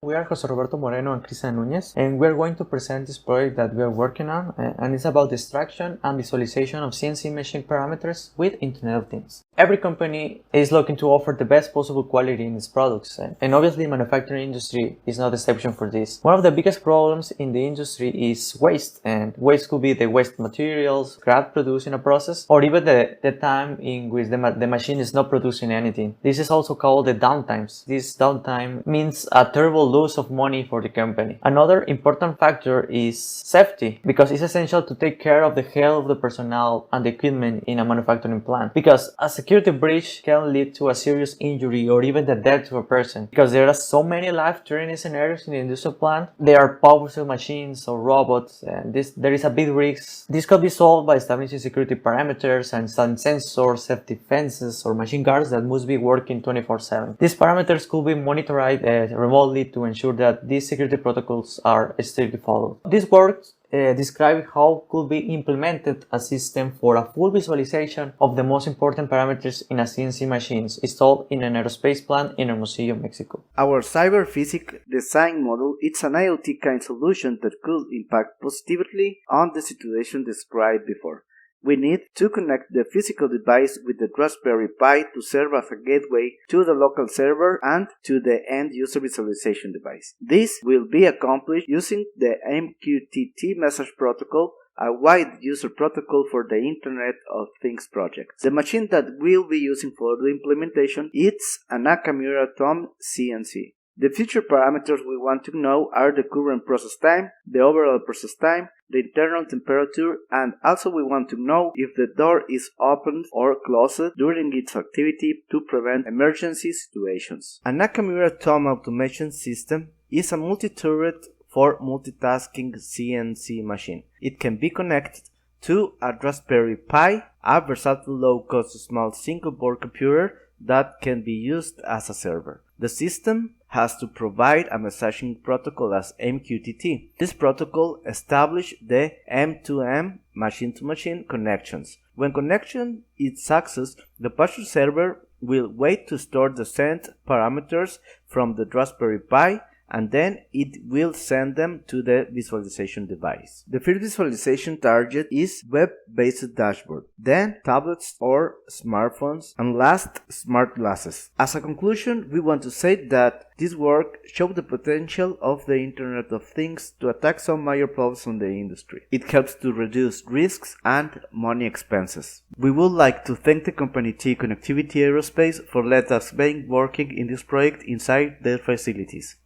We are José Roberto Moreno and Cristian Núñez, and we are going to present this project that we are working on, and it's about the extraction and visualization of CNC machine parameters with Internet of Things. Every company is looking to offer the best possible quality in its products, and obviously the manufacturing industry is not the exception for this. One of the biggest problems in the industry is waste, and waste could be the waste materials, scrap produced in a process, or even the time in which the machine is not producing anything. This is also called the downtimes. This downtime means a terrible loss of money for the company. Another important factor is safety, because it's essential to take care of the health of the personnel and the equipment in a manufacturing plant, because a security breach can lead to a serious injury or even the death of a person, because there are so many life-threatening scenarios in the industrial plant. There are powerful machines or robots, and there is a big risk. This could be solved by establishing security parameters and some sensors, safety fences, or machine guards that must be working 24/7. These parameters could be monitored remotely to ensure that these security protocols are strictly followed. This work describe how could be implemented a system for a full visualization of the most important parameters in a CNC machines installed in an aerospace plant in Hermosillo, Mexico. Our cyber-physics design model is an IoT kind solution that could impact positively on the situation described before. We need to connect the physical device with the Raspberry Pi to serve as a gateway to the local server and to the end-user visualization device. This will be accomplished using the MQTT message protocol, a wide user protocol for the Internet of Things project. The machine that we'll be using for the implementation is a Nakamura Tom CNC. The future parameters we want to know are the current process time, the overall process time, the internal temperature, and also we want to know if the door is opened or closed during its activity to prevent emergency situations. A Nakamura Tom automation system is a multi-turret for multitasking CNC machine. It can be connected to a Raspberry Pi, a versatile low-cost small single-board computer that can be used as a server. The system has to provide a messaging protocol as MQTT. This protocol establishes the M2M machine-to-machine connections. When connection is successful, the partial server will wait to store the sent parameters from the Raspberry Pi, and then it will send them to the visualization device. The first visualization target is web-based dashboard, then tablets or smartphones, and last, smart glasses. As a conclusion, we want to say that this work shows the potential of the Internet of Things to attack some major problems in the industry. It helps to reduce risks and money expenses. We would like to thank the company T Connectivity Aerospace for letting us be working in this project inside their facilities.